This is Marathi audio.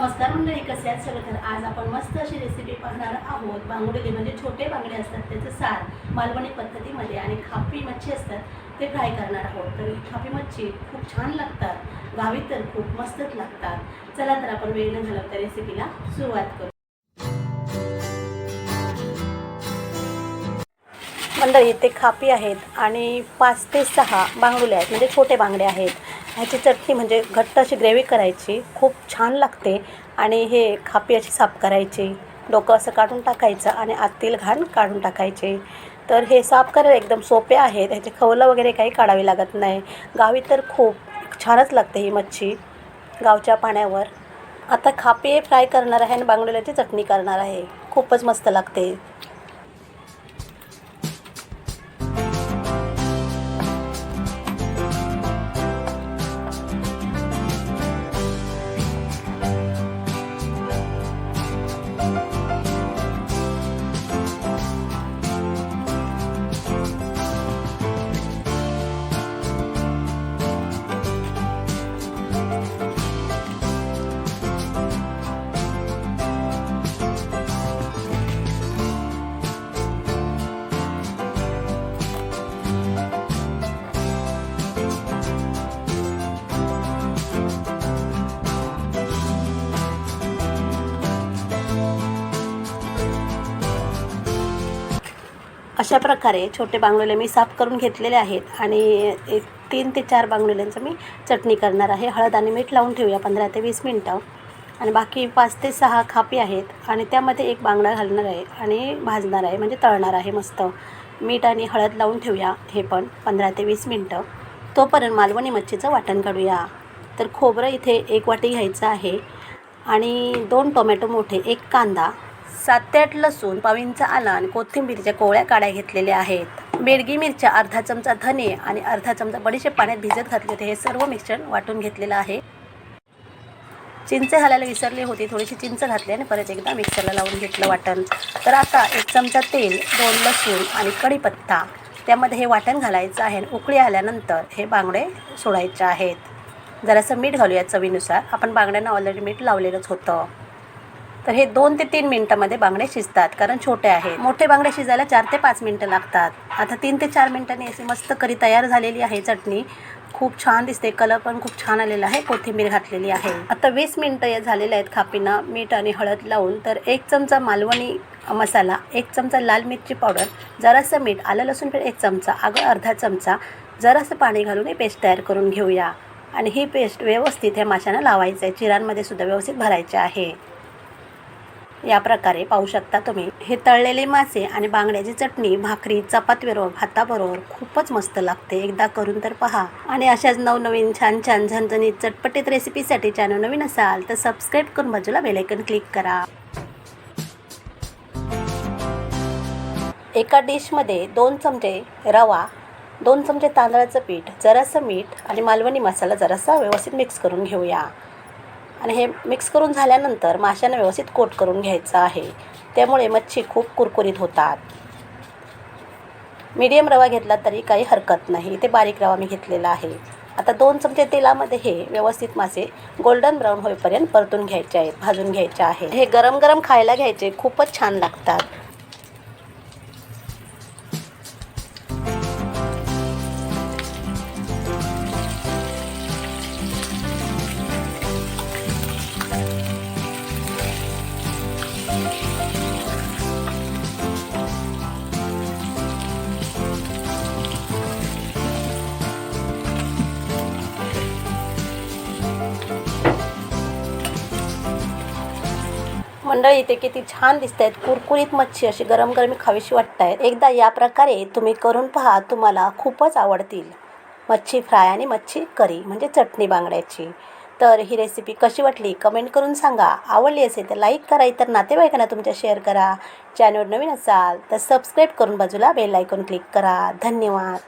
नमस्कार मंडळी, कसे आहात सगळे? तर आज आपण मस्त अशी रेसिपी पाहणार आहोत. बांगडे म्हणजे छोटे बांगडे असतात त्याचं सार मालवणी पद्धतीमध्ये आणि खापी मच्छी असतात ते फ्राय करणार आहोत. तर खापी मच्छी खूप छान लागतात, गावी तर खूप मस्तच लागतात. चला तर आपण वेळ न घालवता रेसिपीला सुरुवात करू. मंडळी इथे खापी आहेत आणि 5 ते 6 बांगडुले आहेत, म्हणजे छोटे बांगडे आहेत. ह्याची चटणी म्हणजे घट्ट अशी ग्रेव्ही करायची, खूप छान लागते. आणि हे खापी अशी साफ करायची, डोकं असं काढून टाकायचं आणि आतील घाण काढून टाकायचे. तर हे साफ करायला एकदम सोपे आहेत, ह्याचे खवलं वगैरे काही काढावी लागत नाही. गावी तर खूप छानच लागते ही मच्छी गावच्या पाण्यावर. आता खापी फ्राय करणार आहे आणि बांगडुल्याची चटणी करणार आहे, खूपच मस्त लागते. अशा प्रकारे छोटे बांगडुले मी साफ करून घेतलेले आहेत आणि 3 ते 4 बांगडुल्यांचं मी चटणी करणार आहे. हळद आणि मीठ लावून ठेवूया 15 ते 20 मिनटं. आणि बाकी 5 ते 6 खापी आहेत आणि त्यामध्ये एक बांगडा घालणार आहे आणि भाजणार आहे, म्हणजे तळणार आहे मस्त. मीठ आणि हळद लावून ठेवूया हे पण 15 ते 20 मिनटं. तोपर्यंत मालवणी मच्छीचं वाटण काढूया. तर खोबरं इथे 1 वाटी घ्यायचं आहे आणि 2 टोमॅटो मोठे, 1 कांदा, 7 ते 8 लसूण, पाव इंच आलं आणि कोथिंबीरच्या कोवळ्या काड्या घेतलेल्या आहेत. बेडगी मिरच्या, अर्धा चमचा धने आणि अर्धा चमचा बडीशेप पाण्यात भिजत घातले होते. हे सर्व मिश्रण वाटून घेतलेलं आहे. चिंच घालायला विसरली होती, थोडीशी चिंच घातली आणि परत एकदा मिक्सरला लावून घेतलं वाटण. तर आता 1 चमचा तेल, 2 लसूण आणि कढीपत्ता, त्यामध्ये हे वाटण घालायचं आहे. उकळी आल्यानंतर हे बांगडे सोडायचे आहेत. जरासं मीठ घालूया चवीनुसार, आपण बांगड्यांना ऑलरेडी मीठ लावलेलंच होतं. तर हे 2 ते 3 मिनटामध्ये बांगडे शिजतात, कारण छोटे आहेत. मोठे बांगडे शिजायला 4 ते 5 मिनटं लागतात. आता 3 ते 4 मिनटांनी अशी मस्त करी तयार झालेली आहे. चटणी खूप छान दिसते, कलर पण खूप छान आलेला आहे, कोथिंबीर घातलेली आहे. आता 20 मिनटं झालेले आहेत खापीना मीठ आणि हळद लावून. तर 1 चमचा मालवणी मसाला, 1 चमचा लाल मिरची पावडर, जरासं मीठ, आलं लसूण पेस्ट 1 चमचा, अर्धा चमचा, जरासं पाणी घालून ही पेस्ट तयार करून घेऊया. आणि ही पेस्ट व्यवस्थित ह्या माशांना लावायचं आहे, चिरांमध्ये सुद्धा व्यवस्थित भरायचे आहे. या प्रकारे पाहू शकता तुम्ही. हे तळलेले मासे आणि बांगड्याची चटणी भाकरी, चपातीबरोबर, भाताबरोबर खूपच मस्त लागते. एकदा करून तर पहा. आणि अशाच नवनवीन छान छान झणझणीत चटपटीत रेसिपीसाठी चॅनल नवीन असाल तर सबस्क्राईब करून बाजूला बेल आयकॉन क्लिक करा. एका डिशमध्ये 2 चमचे रवा, 2 चमचे तांदळाचं पीठ, जरासं मीठ आणि मालवणी मसाला जरासा व्यवस्थित मिक्स करून घेऊया. आणि हे मिक्स करून झाल्यानंतर माशांना व्यवस्थित कोट करून घ्यायचं आहे, त्यामुळे मच्छी खूप कुरकुरीत होतात. मीडियम रवा घेतला तरी काही हरकत नाही, ते बारीक रवा मी घेतलेला आहे. आता 2 चमचे तेलामध्ये हे व्यवस्थित मासे गोल्डन ब्राऊन होईपर्यंत परतून घ्यायचे आहेत, भाजून घ्यायचे आहे. हे गरम गरम खायला घ्यायचे, खूपच छान लागतात. मंडळी इथे किती छान दिसत आहेत, कुरकुरीत मच्छी अशी गरम गरम खावीशी वाटत आहेत. एकदा या प्रकारे तुम्ही करून पहा, तुम्हाला खूपच आवडतील. मच्छी फ्राय आणि मच्छी करी म्हणजे चटणी बांगड्याची. तर ही रेसिपी कशी वाटली कमेंट करून सांगा. आवडली असेल तर लाईक करा, इतर नातेवाईकांना तुमच्या शेअर करा. चॅनल नवीन असाल तर सबस्क्राईब करून बाजूला बेल आयकॉन क्लिक करा. धन्यवाद.